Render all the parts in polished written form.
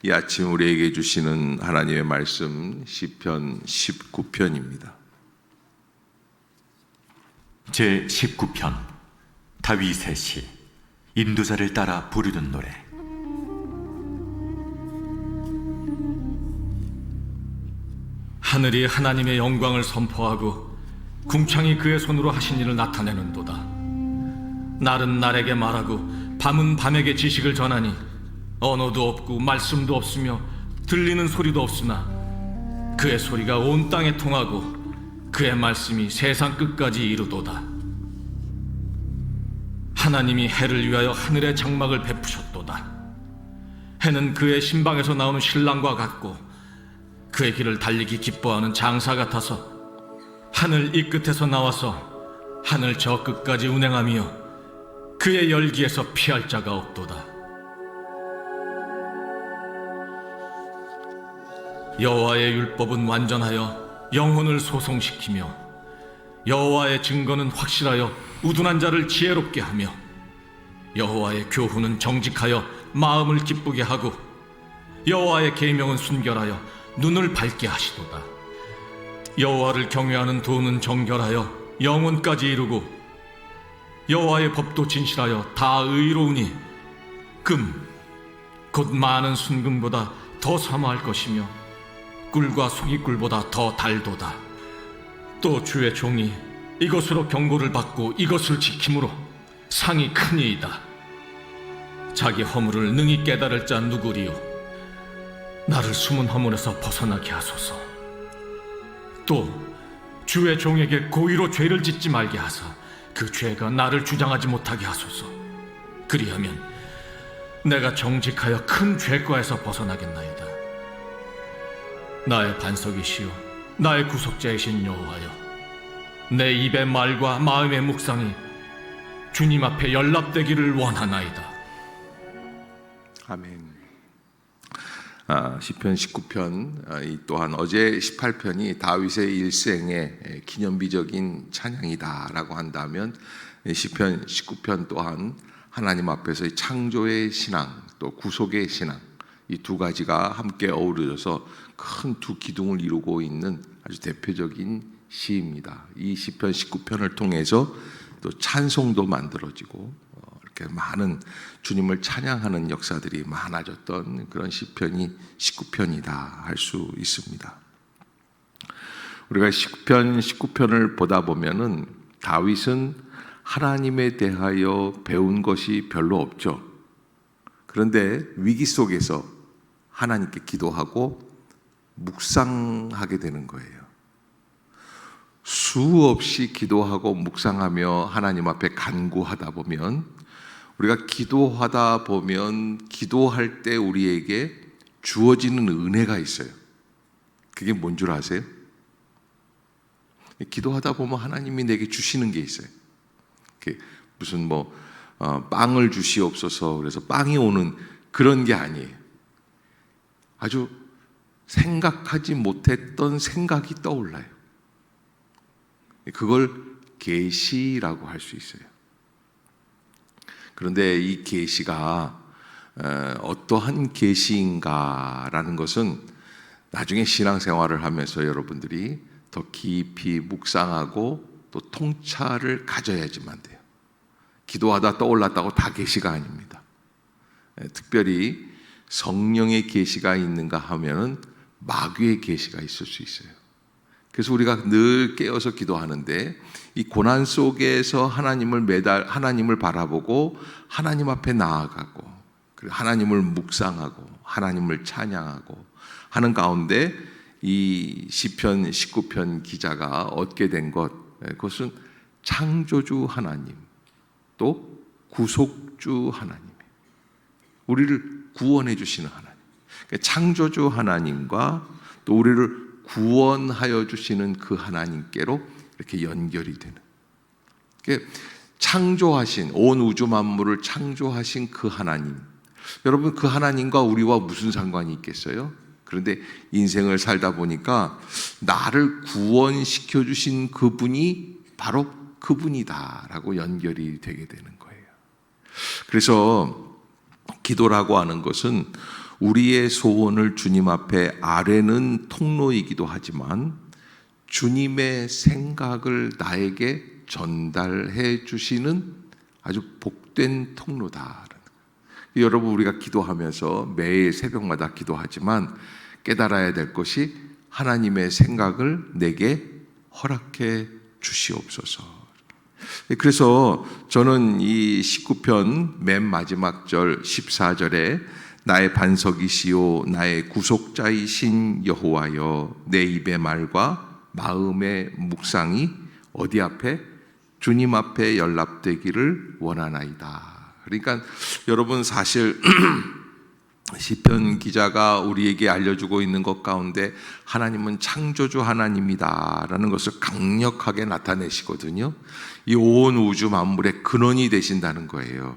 이 아침 우리에게 주시는 하나님의 말씀 시편 19편입니다. 제 19편 다윗의 시 인도자를 따라 부르는 노래. 하늘이 하나님의 영광을 선포하고 궁창이 그의 손으로 하신 일을 나타내는도다. 날은 날에게 말하고 밤은 밤에게 지식을 전하니 언어도 없고 말씀도 없으며 들리는 소리도 없으나 그의 소리가 온 땅에 통하고 그의 말씀이 세상 끝까지 이루도다. 하나님이 해를 위하여 하늘의 장막을 베푸셨도다. 해는 그의 신방에서 나오는 신랑과 같고 그의 길을 달리기 기뻐하는 장사 같아서 하늘 이 끝에서 나와서 하늘 저 끝까지 운행하며 그의 열기에서 피할 자가 없도다. 여호와의 율법은 완전하여 영혼을 소송시키며 여호와의 증거는 확실하여 우둔한 자를 지혜롭게 하며 여호와의 교훈은 정직하여 마음을 기쁘게 하고 여호와의 계명은 순결하여 눈을 밝게 하시도다. 여호와를 경외하는 도는 정결하여 영혼까지 이루고 여호와의 법도 진실하여 다 의로우니 금 곧 많은 순금보다 더 사모할 것이며 꿀과 송이꿀보다 더 달도다. 또 주의 종이 이것으로 경고를 받고 이것을 지킴으로 상이 크니이다. 자기 허물을 능히 깨달을 자 누구리요? 나를 숨은 허물에서 벗어나게 하소서. 또 주의 종에게 고의로 죄를 짓지 말게 하사 그 죄가 나를 주장하지 못하게 하소서. 그리하면 내가 정직하여 큰 죄과에서 벗어나겠나이다. 나의 반석이시요 나의 구속자이신 여호와여, 내 입의 말과 마음의 묵상이 주님 앞에 연락되기를 원하나이다. 아멘. 시편 19편 또한 어제 18편이 다윗의 일생의 기념비적인 찬양이다라고 한다면 시편 19편 또한 하나님 앞에서의 창조의 신앙 또 구속의 신앙, 이 두 가지가 함께 어우러져서 큰 두 기둥을 이루고 있는 아주 대표적인 시입니다. 이 시편 19편을 통해서 또 찬송도 만들어지고 이렇게 많은 주님을 찬양하는 역사들이 많아졌던 그런 시편이 19편이다 할 수 있습니다. 우리가 시편 19편을 보다 보면은 다윗은 하나님에 대하여 배운 것이 별로 없죠. 그런데 위기 속에서 하나님께 기도하고 묵상하게 되는 거예요. 수없이 기도하고 묵상하며 하나님 앞에 간구하다 보면, 우리가 기도하다 보면 기도할 때 우리에게 주어지는 은혜가 있어요. 그게 뭔 줄 아세요? 기도하다 보면 하나님이 내게 주시는 게 있어요. 무슨 빵을 주시옵소서 그래서 빵이 오는 그런 게 아니에요. 아주 생각하지 못했던 생각이 떠올라요. 그걸 계시라고 할 수 있어요. 그런데 이 계시가 어떠한 계시인가라는 것은 나중에 신앙생활을 하면서 여러분들이 더 깊이 묵상하고 또 통찰을 가져야지만 돼요. 기도하다 떠올랐다고 다 계시가 아닙니다. 특별히 성령의 계시가 있는가 하면은 마귀의 계시가 있을 수 있어요. 그래서 우리가 늘 깨어서 기도하는데 이 고난 속에서 하나님을 바라보고 하나님 앞에 나아가고 그리고 하나님을 묵상하고 하나님을 찬양하고 하는 가운데 이 시편 19편 기자가 얻게 된 것, 그것은 창조주 하나님 또 구속주 하나님, 우리를 구원해 주시는 하나님, 창조주 하나님과 또 우리를 구원하여 주시는 그 하나님께로 이렇게 연결이 되는, 창조하신 온 우주 만물을 창조하신 그 하나님, 여러분 그 하나님과 우리와 무슨 상관이 있겠어요? 그런데 인생을 살다 보니까 나를 구원시켜 주신 그분이 바로 그분이다라고 연결이 되게 되는 거예요. 그래서 기도라고 하는 것은 우리의 소원을 주님 앞에 아뢰는 통로이기도 하지만 주님의 생각을 나에게 전달해 주시는 아주 복된 통로다. 여러분, 우리가 기도하면서 매일 새벽마다 기도하지만 깨달아야 될 것이 하나님의 생각을 내게 허락해 주시옵소서. 그래서 저는 이 19편 맨 마지막 절 14절에 나의 반석이시요 나의 구속자이신 여호와여, 내 입의 말과 마음의 묵상이 어디 앞에? 주님 앞에 연락되기를 원하나이다. 그러니까 여러분, 사실 시편 기자가 우리에게 알려주고 있는 것 가운데 하나님은 창조주 하나님이다라는 것을 강력하게 나타내시거든요. 이 온 우주 만물의 근원이 되신다는 거예요.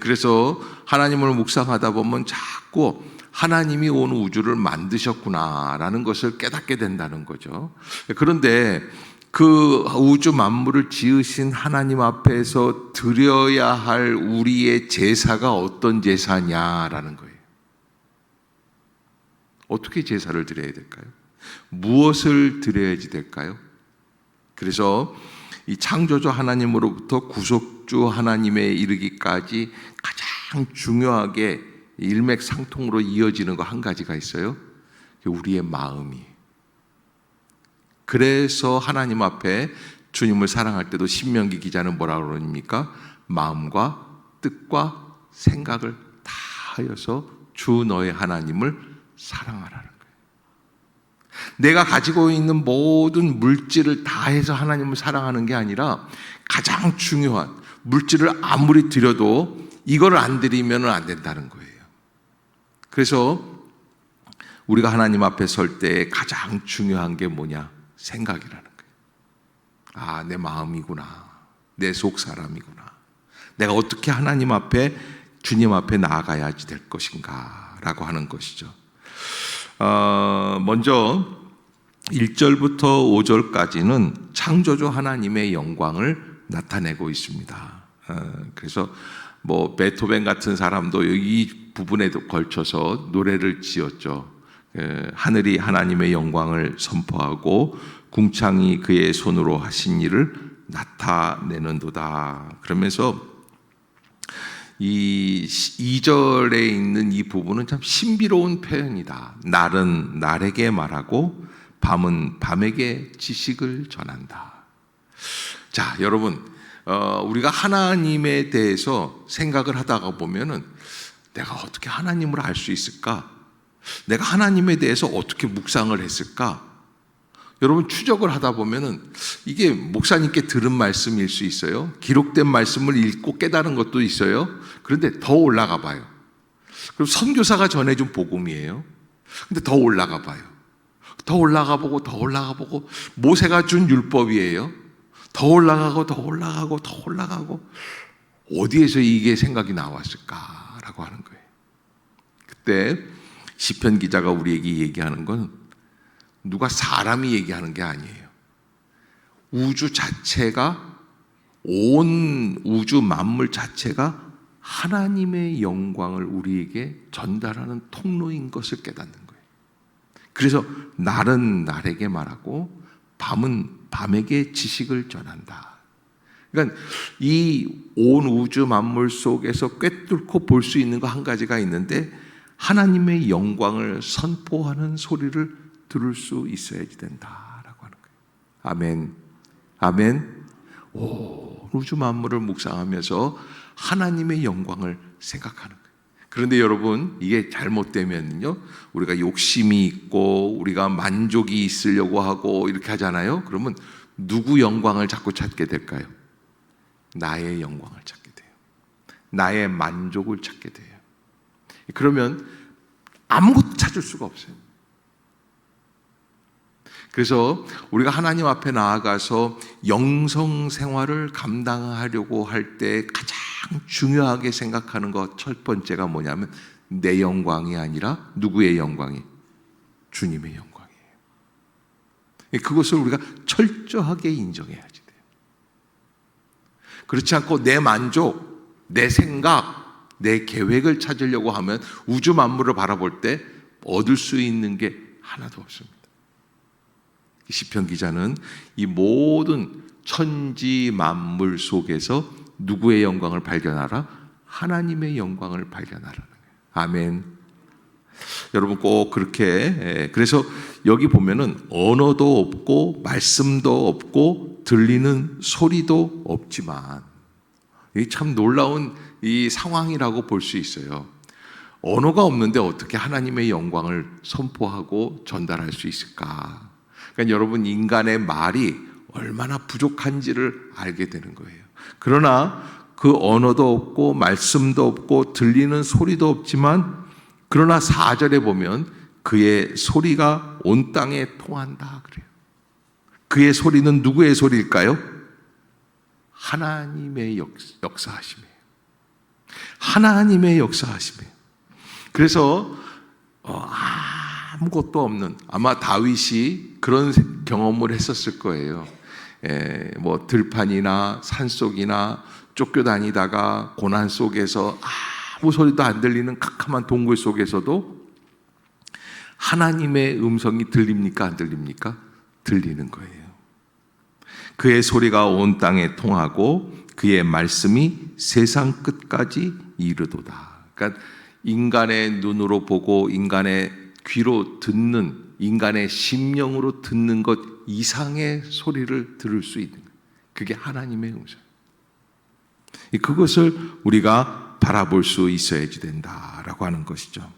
그래서 하나님을 묵상하다 보면 자꾸 하나님이 온 우주를 만드셨구나라는 것을 깨닫게 된다는 거죠. 그런데 그 우주 만물을 지으신 하나님 앞에서 드려야 할 우리의 제사가 어떤 제사냐라는 거예요. 어떻게 제사를 드려야 될까요? 무엇을 드려야지 될까요? 그래서 이 창조주 하나님으로부터 구속주 하나님에 이르기까지 가장 중요하게 일맥상통으로 이어지는 거 한 가지가 있어요. 우리의 마음이. 그래서 하나님 앞에 주님을 사랑할 때도 신명기 기자는 뭐라고 그럽니까? 마음과 뜻과 생각을 다 하여서 주 너의 하나님을 사랑하라는 거예요. 내가 가지고 있는 모든 물질을 다 해서 하나님을 사랑하는 게 아니라 가장 중요한 물질을 아무리 드려도 이걸 안 드리면 안 된다는 거예요. 그래서 우리가 하나님 앞에 설 때 가장 중요한 게 뭐냐? 생각이라는 거예요. 아, 내 마음이구나. 내 속 사람이구나. 내가 어떻게 하나님 앞에, 주님 앞에 나아가야지 될 것인가 라고 하는 것이죠. 먼저 1절부터 5절까지는 창조주 하나님의 영광을 나타내고 있습니다. 그래서 뭐 베토벤 같은 사람도 이 부분에 걸쳐서 노래를 지었죠. 하늘이 하나님의 영광을 선포하고 궁창이 그의 손으로 하신 일을 나타내는도다. 그러면서 이 2절에 있는 이 부분은 참 신비로운 표현이다. 날은 날에게 말하고 밤은 밤에게 지식을 전한다. 자, 여러분, 우리가 하나님에 대해서 생각을 하다가 보면은 내가 어떻게 하나님을 알 수 있을까? 내가 하나님에 대해서 어떻게 묵상을 했을까? 여러분, 추적을 하다 보면은 이게 목사님께 들은 말씀일 수 있어요. 기록된 말씀을 읽고 깨달은 것도 있어요. 그런데 더 올라가 봐요. 그럼 선교사가 전해준 복음이에요. 근데 더 올라가 봐요. 더 올라가 보고 더 올라가 보고 모세가 준 율법이에요. 더 올라가고 더 올라가고 더 올라가고 어디에서 이게 생각이 나왔을까라고 하는 거예요. 그때 시편 기자가 우리에게 얘기하는 건 누가 사람이 얘기하는 게 아니에요. 우주 자체가, 온 우주 만물 자체가 하나님의 영광을 우리에게 전달하는 통로인 것을 깨닫는 거예요. 그래서 날은 날에게 말하고 밤은 밤에게 지식을 전한다. 그러니까 이 온 우주 만물 속에서 꿰뚫고 볼 수 있는 거 한 가지가 있는데 하나님의 영광을 선포하는 소리를 들을 수 있어야지 된다라고 하는 거예요. 아멘. 아멘. 오, 우주 만물을 묵상하면서 하나님의 영광을 생각하는 거예요. 그런데 여러분, 이게 잘못되면요, 우리가 욕심이 있고 우리가 만족이 있으려고 하고 이렇게 하잖아요. 그러면 누구 영광을 자꾸 찾게 될까요? 나의 영광을 찾게 돼요. 나의 만족을 찾게 돼요. 그러면 아무것도 찾을 수가 없어요. 그래서 우리가 하나님 앞에 나아가서 영성 생활을 감당하려고 할 때 가장 중요하게 생각하는 것 첫 번째가 뭐냐면 내 영광이 아니라 누구의 영광이? 주님의 영광이에요. 그것을 우리가 철저하게 인정해야지 돼요. 그렇지 않고 내 만족, 내 생각, 내 계획을 찾으려고 하면 우주 만물을 바라볼 때 얻을 수 있는 게 하나도 없습니다. 시편 기자는 이 모든 천지 만물 속에서 누구의 영광을 발견하라? 하나님의 영광을 발견하라는 거예요. 아멘. 여러분 꼭 그렇게, 그래서 여기 보면은 언어도 없고 말씀도 없고 들리는 소리도 없지만, 이게 참 놀라운 이 상황이라고 볼 수 있어요. 언어가 없는데 어떻게 하나님의 영광을 선포하고 전달할 수 있을까? 그러니까 여러분, 인간의 말이 얼마나 부족한지를 알게 되는 거예요. 그러나 그 언어도 없고 말씀도 없고 들리는 소리도 없지만, 그러나 4절에 보면 그의 소리가 온 땅에 통한다 그래요. 그의 소리는 누구의 소리일까요? 하나님의 역사하심이에요. 하나님의 역사하심이에요. 그래서 아무것도 없는, 아마 다윗이 그런 경험을 했었을 거예요. 뭐 들판이나 산속이나 쫓겨다니다가 고난 속에서 아무 소리도 안 들리는 캄캄한 동굴 속에서도 하나님의 음성이 들립니까? 안 들립니까? 들리는 거예요. 그의 소리가 온 땅에 통하고 그의 말씀이 세상 끝까지 이르도다. 그러니까 인간의 눈으로 보고 인간의 귀로 듣는, 인간의 심령으로 듣는 것 이상의 소리를 들을 수 있는 거예요. 그게 하나님의 음성. 그것을 우리가 바라볼 수 있어야지 된다라고 하는 것이죠.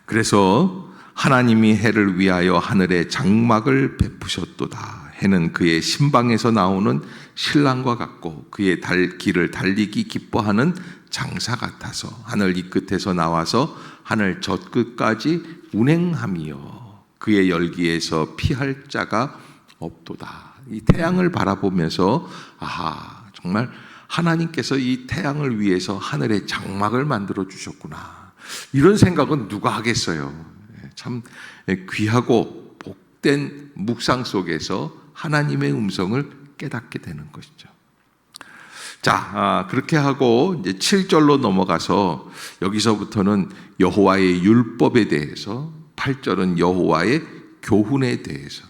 그래서 하나님이 해를 위하여 하늘에 장막을 베푸셨도다. 해는 그의 신방에서 나오는 신랑과 같고 그의 길을 달리기 기뻐하는 장사 같아서 하늘 이 끝에서 나와서 하늘 저 끝까지 운행하며 그의 열기에서 피할 자가 없도다. 이 태양을 바라보면서 정말 하나님께서 이 태양을 위해서 하늘에 장막을 만들어 주셨구나. 이런 생각은 누가 하겠어요? 참 귀하고 복된 묵상 속에서 하나님의 음성을 깨닫게 되는 것이죠. 자, 그렇게 하고 이제 7절로 넘어가서 여기서부터는 여호와의 율법에 대해서, 8절은 여호와의 교훈에 대해서,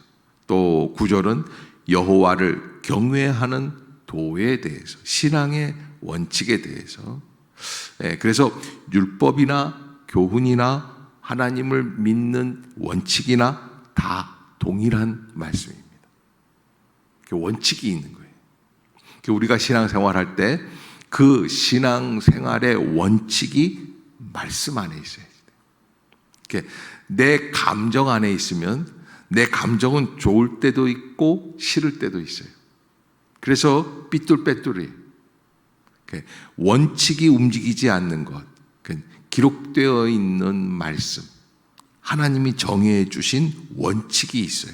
또 9절은 여호와를 경외하는 도에 대해서, 신앙의 원칙에 대해서, 그래서 율법이나 교훈이나 하나님을 믿는 원칙이나 다 동일한 말씀입니다. 원칙이 있는 거예요. 우리가 신앙생활할 때 그 신앙생활의 원칙이 말씀 안에 있어야 돼요. 내 감정 안에 있으면 내 감정은 좋을 때도 있고 싫을 때도 있어요. 그래서 삐뚤빼뚤해요. 원칙이 움직이지 않는 것, 기록되어 있는 말씀, 하나님이 정해 주신 원칙이 있어요.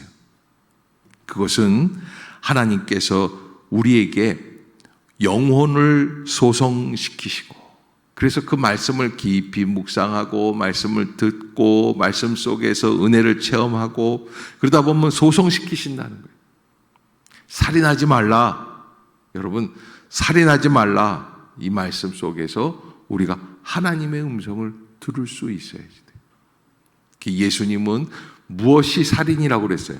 그것은 하나님께서 우리에게 영혼을 소성시키시고, 그래서 그 말씀을 깊이 묵상하고 말씀을 듣고 말씀 속에서 은혜를 체험하고 그러다 보면 소성시키신다는 거예요. 살인하지 말라. 여러분, 살인하지 말라. 이 말씀 속에서 우리가 하나님의 음성을 들을 수 있어야지 돼요. 예수님은 무엇이 살인이라고 그랬어요?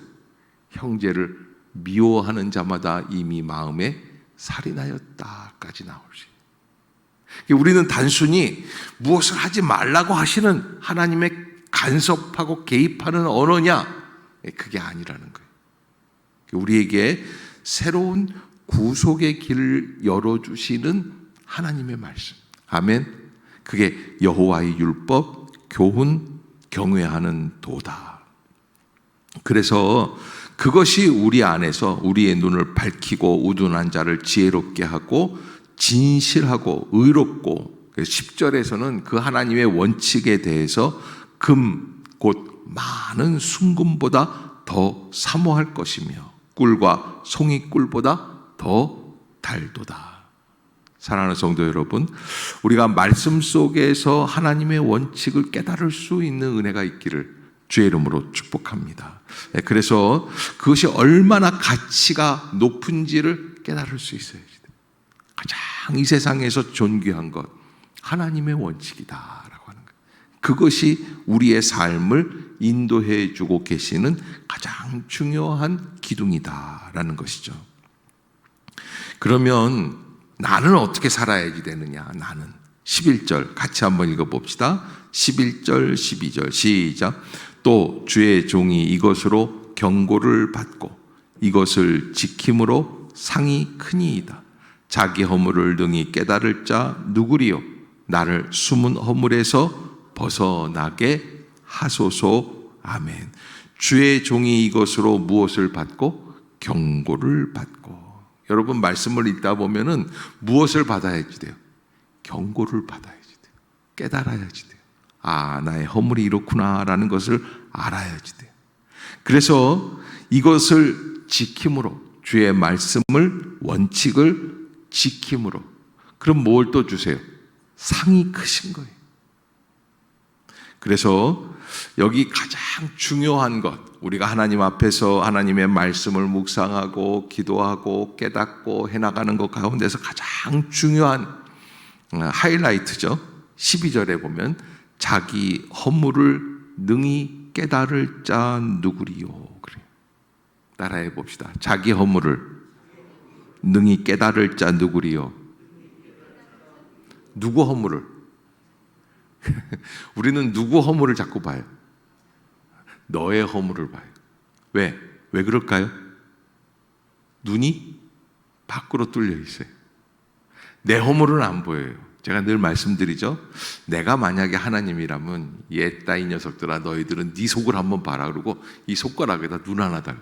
형제를 미워하는 자마다 이미 마음에 살인하였다까지 나올 수 있어요. 우리는 단순히 무엇을 하지 말라고 하시는 하나님의 간섭하고 개입하는 언어냐? 그게 아니라는 거예요. 우리에게 새로운 구속의 길을 열어주시는 하나님의 말씀. 아멘. 그게 여호와의 율법, 교훈, 경외하는 도다. 그래서 그것이 우리 안에서 우리의 눈을 밝히고 우둔한 자를 지혜롭게 하고 진실하고 의롭고, 10절에서는 그 하나님의 원칙에 대해서 금, 곧 많은 순금보다 더 사모할 것이며 꿀과 송이꿀보다 더 달도다. 사랑하는 성도 여러분, 우리가 말씀 속에서 하나님의 원칙을 깨달을 수 있는 은혜가 있기를 주의 이름으로 축복합니다. 그래서 그것이 얼마나 가치가 높은지를 깨달을 수 있어야지. 가장 이 세상에서 존귀한 것, 하나님의 원칙이다라고 하는 거예요. 그것이 우리의 삶을 인도해 주고 계시는 가장 중요한 기둥이다라는 것이죠. 그러면 나는 어떻게 살아야지 되느냐? 나는 11절 같이 한번 읽어봅시다. 11절 12절 시작. 또 주의 종이 이것으로 경고를 받고 이것을 지킴으로 상이 크니이다. 자기 허물을 능히 깨달을 자 누구리요? 나를 숨은 허물에서 벗어나게 하소서. 아멘. 주의 종이 이것으로 무엇을 받고? 경고를 받고. 여러분 말씀을 읽다 보면은 무엇을 받아야지 돼요? 경고를 받아야지 돼요. 깨달아야지 돼요. 아, 나의 허물이 이렇구나라는 것을 알아야지 돼요. 그래서 이것을 지킴으로, 주의 말씀을, 원칙을 지킴으로. 그럼 뭘 또 주세요? 상이 크신 거예요. 그래서 여기 가장 중요한 것, 우리가 하나님 앞에서 하나님의 말씀을 묵상하고 기도하고 깨닫고 해나가는 것 가운데서 가장 중요한 하이라이트죠. 12절에 보면 자기 허물을 능히 깨달을 자 누구리요? 그래요. 따라해 봅시다. 자기 허물을 능히 깨달을 자 누구리요? 누구 허물을? 우리는 누구 허물을 자꾸 봐요? 너의 허물을 봐요. 왜? 왜 그럴까요? 눈이 밖으로 뚫려 있어요. 내 허물은 안 보여요. 제가 늘 말씀드리죠. 내가 만약에 하나님이라면 옛다 이 녀석들아 너희들은 네 속을 한번 봐라 그러고 이 손가락에다 눈 하나 달.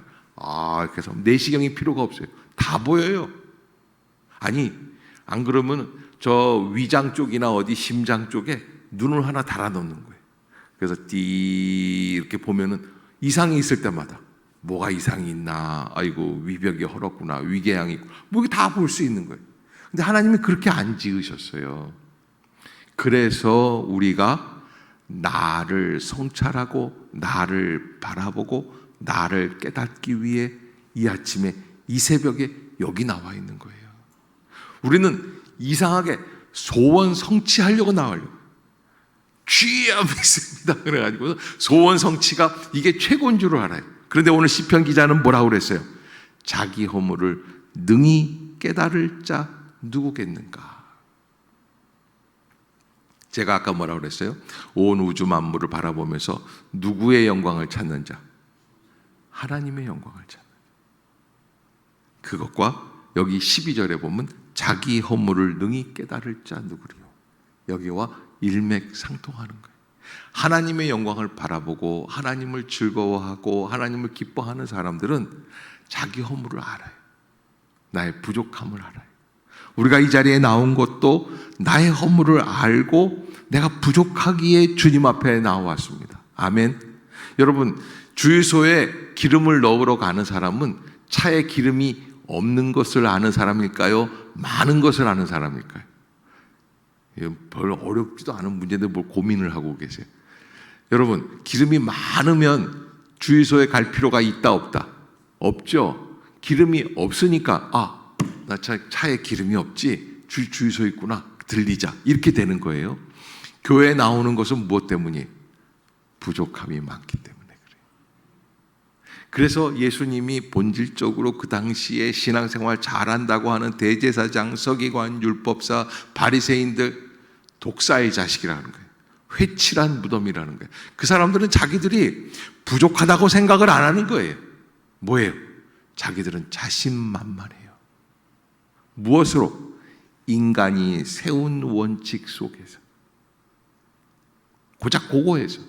그래서 내시경이 필요가 없어요. 다 보여요. 아니 안 그러면 저 위장 쪽이나 어디 심장 쪽에 눈을 하나 달아 놓는 거예요. 그래서 띠 이렇게 보면은 이상이 있을 때마다 뭐가 이상이 있나, 아이고 위벽이 헐었구나, 위궤양이 있고, 뭐 이게 다 볼 수 있는 거예요. 근데 하나님이 그렇게 안 지으셨어요. 그래서 우리가 나를 성찰하고 나를 바라보고 나를 깨닫기 위해 이 아침에 이 새벽에 여기 나와 있는 거예요. 우리는 이상하게 소원 성취하려고 나와요. 귀함이 있습니다. 그래가지고 소원 성취가 이게 최고인 줄 알아요. 그런데 오늘 시편 기자는 뭐라고 그랬어요? 자기 허물을 능히 깨달을 자 누구겠는가? 제가 아까 뭐라고 그랬어요? 온 우주 만물을 바라보면서 누구의 영광을 찾는 자? 하나님의 영광을 찾는 자. 그것과 여기 12절에 보면 자기 허물을 능히 깨달을 자 누구리요? 여기와 일맥상통하는 거예요. 하나님의 영광을 바라보고 하나님을 즐거워하고 하나님을 기뻐하는 사람들은 자기 허물을 알아요. 나의 부족함을 알아요. 우리가 이 자리에 나온 것도 나의 허물을 알고 내가 부족하기에 주님 앞에 나왔습니다. 아멘. 여러분, 주유소에 기름을 넣으러 가는 사람은 차에 기름이 없는 것을 아는 사람일까요? 많은 것을 아는 사람일까요? 별로 어렵지도 않은 문제인데 뭘 고민을 하고 계세요. 여러분, 기름이 많으면 주유소에 갈 필요가 있다 없다? 없죠. 기름이 없으니까 나 차에 기름이 없지, 주유소 있구나, 들리자, 이렇게 되는 거예요. 교회에 나오는 것은 무엇 때문이에요? 부족함이 많기 때문에 그래요. 그래서 예수님이 본질적으로 그 당시에 신앙생활 잘한다고 하는 대제사장, 서기관, 율법사, 바리새인들 독사의 자식이라는 거예요. 회칠한 무덤이라는 거예요. 그 사람들은 자기들이 부족하다고 생각을 안 하는 거예요. 뭐예요? 자기들은 자신만만해요. 무엇으로? 인간이 세운 원칙 속에서. 고작 그거에서.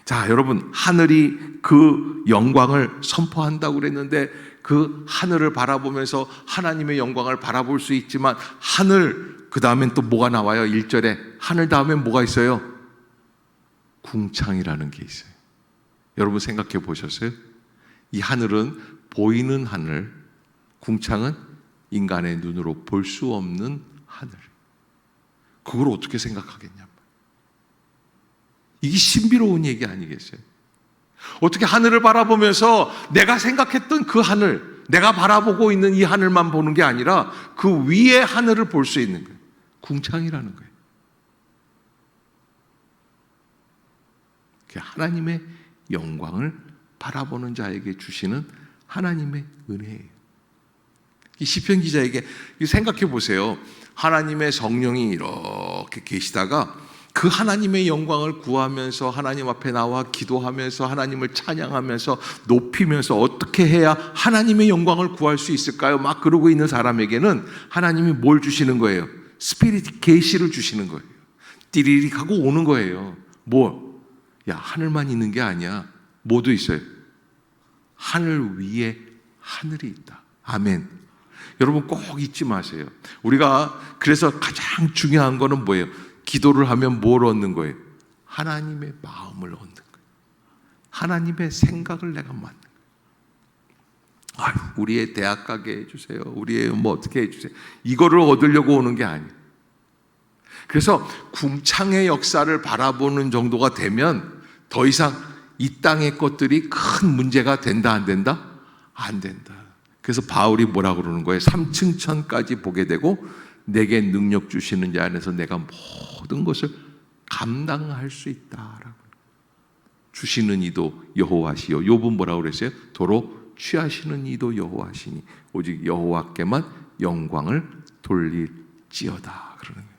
자, 여러분, 하늘이 그 영광을 선포한다고 그랬는데 그 하늘을 바라보면서 하나님의 영광을 바라볼 수 있지만 하늘, 그 다음엔 또 뭐가 나와요? 1절에 하늘 다음엔 뭐가 있어요? 궁창이라는 게 있어요. 여러분 생각해 보셨어요? 이 하늘은 보이는 하늘, 궁창은 인간의 눈으로 볼 수 없는 하늘. 그걸 어떻게 생각하겠냐? 이게 신비로운 얘기 아니겠어요? 어떻게 하늘을 바라보면서 내가 생각했던 그 하늘, 내가 바라보고 있는 이 하늘만 보는 게 아니라 그 위에 하늘을 볼 수 있는 거예요. 궁창이라는 거예요. 하나님의 영광을 바라보는 자에게 주시는 하나님의 은혜예요. 이 시편 기자에게 생각해 보세요. 하나님의 성령이 이렇게 계시다가 그 하나님의 영광을 구하면서 하나님 앞에 나와 기도하면서 하나님을 찬양하면서 높이면서 어떻게 해야 하나님의 영광을 구할 수 있을까요? 막 그러고 있는 사람에게는 하나님이 뭘 주시는 거예요? 스피릿 계시를 주시는 거예요. 띠리릭 하고 오는 거예요. 뭐? 야, 하늘만 있는 게 아니야. 뭐도 있어요. 하늘 위에 하늘이 있다. 아멘. 여러분 꼭 잊지 마세요. 우리가 그래서 가장 중요한 거는 뭐예요? 기도를 하면 뭘 얻는 거예요? 하나님의 마음을 얻는 거예요. 하나님의 생각을 내가 맡는 거예요. 아유, 우리의 대학 가게 해주세요. 우리의 뭐 어떻게 해주세요. 이거를 얻으려고 오는 게 아니에요. 그래서 궁창의 역사를 바라보는 정도가 되면 더 이상 이 땅의 것들이 큰 문제가 된다 안 된다? 안 된다. 그래서 바울이 뭐라고 그러는 거예요? 3층 천까지 보게 되고 내게 능력 주시는 자 안에서 내가 모든 것을 감당할 수 있다라고. 주시는 이도 여호와시요. 욥은 뭐라고 그랬어요? 도로 취하시는 이도 여호와시니 오직 여호와께만 영광을 돌릴지어다 그러는 거예요.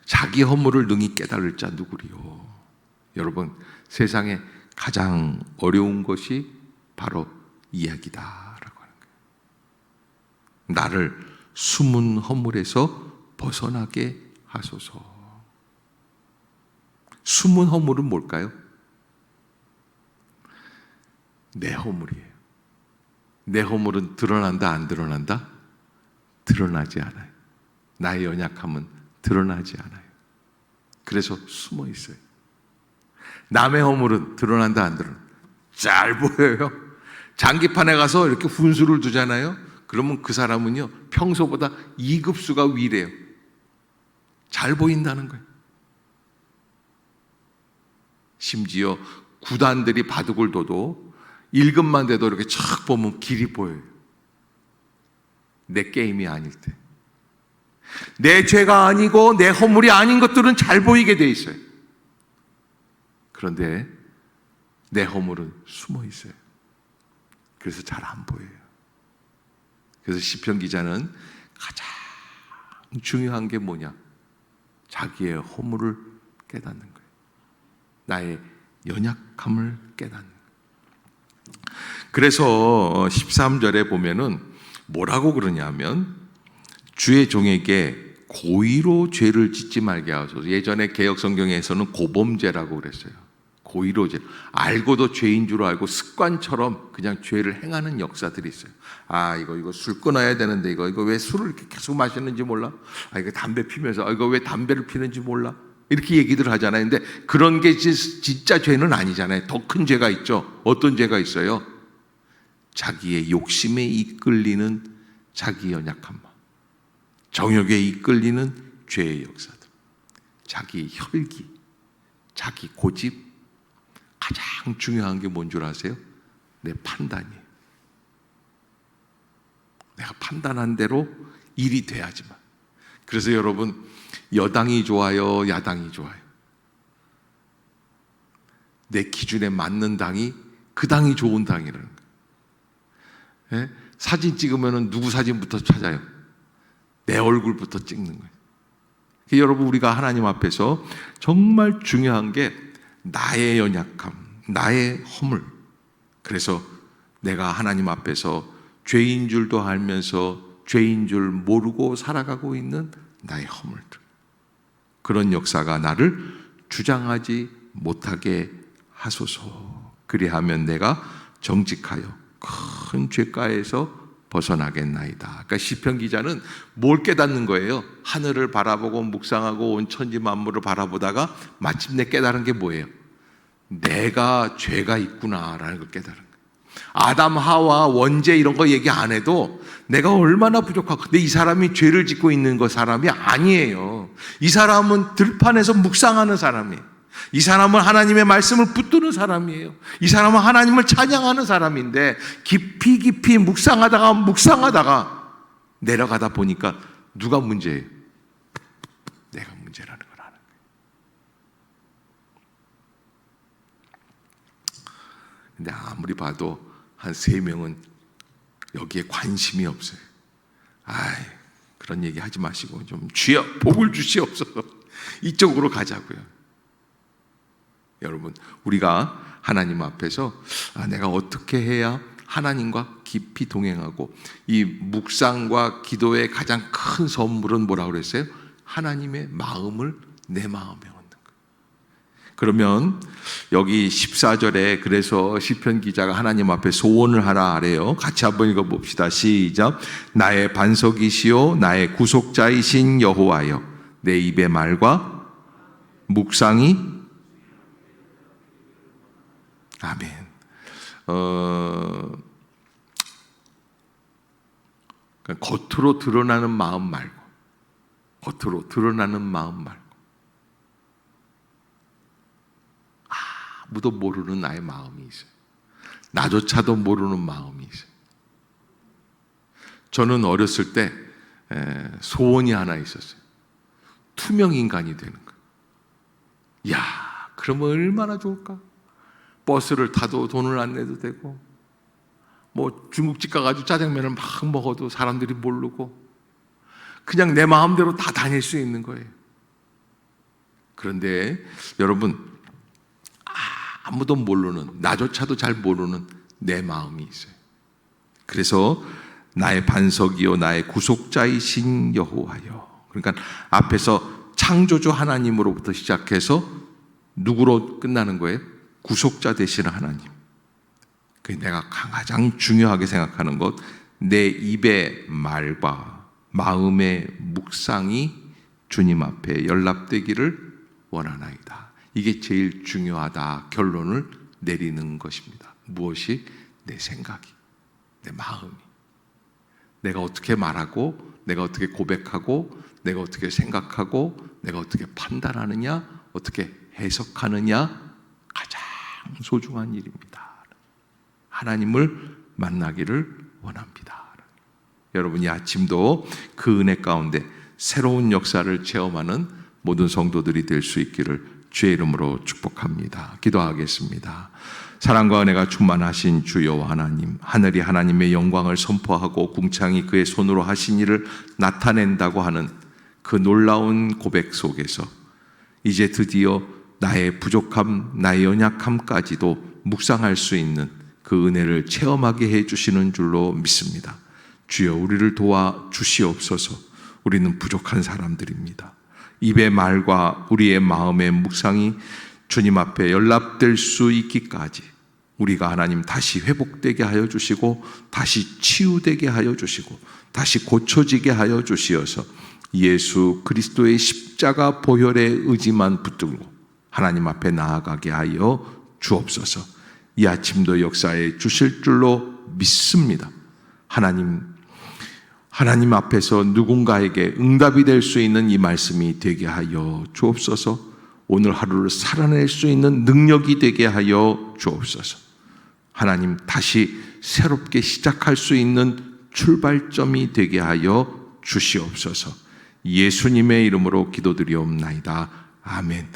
자기 허물을 능히 깨달을 자 누구리요? 여러분, 세상에 가장 어려운 것이 바로 이야기다라고 하는 거예요. 나를 숨은 허물에서 벗어나게 하소서. 숨은 허물은 뭘까요? 내 허물이에요. 내 허물은 드러난다 안 드러난다? 드러나지 않아요. 나의 연약함은 드러나지 않아요. 그래서 숨어 있어요. 남의 허물은 드러난다 안 드러난다? 잘 보여요. 장기판에 가서 이렇게 훈수를 두잖아요. 그러면 그 사람은요 평소보다 2급수가 위래요. 잘 보인다는 거예요. 심지어 구단들이 바둑을 둬도 1급만 돼도 이렇게 촥 보면 길이 보여요. 내 게임이 아닐 때. 내 죄가 아니고 내 허물이 아닌 것들은 잘 보이게 돼 있어요. 그런데 내 허물은 숨어 있어요. 그래서 잘 안 보여요. 그래서 시편 기자는 가장 중요한 게 뭐냐? 자기의 허물을 깨닫는 거예요. 나의 연약함을 깨닫는 거예요. 그래서 13절에 보면은 뭐라고 그러냐면 주의 종에게 고의로 죄를 짓지 말게 하소서. 예전에 개역 성경에서는 고범죄라고 그랬어요. 고의로 죄. 알고도 죄인 줄 알고 습관처럼 그냥 죄를 행하는 역사들이 있어요. 아, 이거 술 끊어야 되는데 이거 왜 술을 이렇게 계속 마시는지 몰라? 아, 이거 담배 피면서 이거 왜 담배를 피는지 몰라? 이렇게 얘기들 하잖아요. 근데 그런 게 진짜 죄는 아니잖아요. 더 큰 죄가 있죠. 어떤 죄가 있어요? 자기의 욕심에 이끌리는 자기 연약함, 정욕에 이끌리는 죄의 역사들, 자기 혈기, 자기 고집. 가장 중요한 게 뭔 줄 아세요? 내 판단이에요. 내가 판단한 대로 일이 돼야지만. 그래서 여러분, 여당이 좋아요, 야당이 좋아요? 내 기준에 맞는 당이 그 당이 좋은 당이라는 거예요. 예? 사진 찍으면 누구 사진부터 찾아요? 내 얼굴부터 찍는 거예요. 여러분, 우리가 하나님 앞에서 정말 중요한 게 나의 연약함, 나의 허물. 그래서 내가 하나님 앞에서 죄인 줄도 알면서 죄인 줄 모르고 살아가고 있는 나의 허물들. 그런 역사가 나를 주장하지 못하게 하소서. 그리하면 내가 정직하여 큰 죄가에서 벗어나겠나이다. 그러니까 시편 기자는 뭘 깨닫는 거예요? 하늘을 바라보고 묵상하고 온 천지 만물을 바라보다가 마침내 깨달은 게 뭐예요? 내가 죄가 있구나라는 걸 깨달은 거예요. 아담, 하와, 원죄 이런 거 얘기 안 해도 내가 얼마나 부족하고, 근데 이 사람이 죄를 짓고 있는 거 사람이 아니에요. 이 사람은 들판에서 묵상하는 사람이에요. 이 사람은 하나님의 말씀을 붙드는 사람이에요. 이 사람은 하나님을 찬양하는 사람인데 깊이 묵상하다가 내려가다 보니까 누가 문제예요? 내가 문제라는 걸 아는 거예요. 근데 아무리 봐도 한 3명은 여기에 관심이 없어요. 그런 얘기 하지 마시고 좀 주여 복을 주시옵소서 이쪽으로 가자고요. 여러분, 우리가 하나님 앞에서 내가 어떻게 해야 하나님과 깊이 동행하고, 이 묵상과 기도의 가장 큰 선물은 뭐라고 그랬어요? 하나님의 마음을 내 마음에 얻는 거예요. 그러면 여기 14절에 그래서 시편 기자가 하나님 앞에 소원을 하라 하래요. 같이 한번 읽어봅시다. 시작. 나의 반석이시요 나의 구속자이신 여호와여, 내 입의 말과 묵상이 아멘. 겉으로 드러나는 마음 말고, 아무도 모르는 나의 마음이 있어요. 나조차도 모르는 마음이 있어요. 저는 어렸을 때 소원이 하나 있었어요. 투명 인간이 되는 거예요. 그러면 얼마나 좋을까? 버스를 타도 돈을 안 내도 되고, 뭐 중국집 가가지고 짜장면을 막 먹어도 사람들이 모르고, 그냥 내 마음대로 다 다닐 수 있는 거예요. 그런데 여러분, 아무도 모르는, 나조차도 잘 모르는 내 마음이 있어요. 그래서 나의 반석이요 나의 구속자이신 여호와여. 그러니까 앞에서 창조주 하나님으로부터 시작해서 누구로 끝나는 거예요? 구속자 되시는 하나님. 내가 가장 중요하게 생각하는 것, 내 입의 말과 마음의 묵상이 주님 앞에 연락되기를 원하나이다. 이게 제일 중요하다 결론을 내리는 것입니다. 무엇이? 내 생각이, 내 마음이. 내가 어떻게 말하고, 내가 어떻게 고백하고, 내가 어떻게 생각하고, 내가 어떻게 판단하느냐, 어떻게 해석하느냐, 가장 소중한 일입니다. 하나님을 만나기를 원합니다. 여러분, 이 아침도 그 은혜 가운데 새로운 역사를 체험하는 모든 성도들이 될 수 있기를 주의 이름으로 축복합니다. 기도하겠습니다. 사랑과 은혜가 충만하신 주여 하나님, 하늘이 하나님의 영광을 선포하고 궁창이 그의 손으로 하신 일을 나타낸다고 하는 그 놀라운 고백 속에서 이제 드디어 나의 부족함, 나의 연약함까지도 묵상할 수 있는 그 은혜를 체험하게 해주시는 줄로 믿습니다. 주여, 우리를 도와 주시옵소서. 우리는 부족한 사람들입니다. 입의 말과 우리의 마음의 묵상이 주님 앞에 연락될 수 있기까지 우리가 하나님 다시 회복되게 하여 주시고, 다시 치유되게 하여 주시고, 다시 고쳐지게 하여 주시어서 예수 그리스도의 십자가 보혈의 의지만 붙들고 하나님 앞에 나아가게 하여 주옵소서. 이 아침도 역사해 주실 줄로 믿습니다. 하나님 앞에서 누군가에게 응답이 될 수 있는 이 말씀이 되게 하여 주옵소서. 오늘 하루를 살아낼 수 있는 능력이 되게 하여 주옵소서. 하나님, 다시 새롭게 시작할 수 있는 출발점이 되게 하여 주시옵소서. 예수님의 이름으로 기도드리옵나이다. 아멘.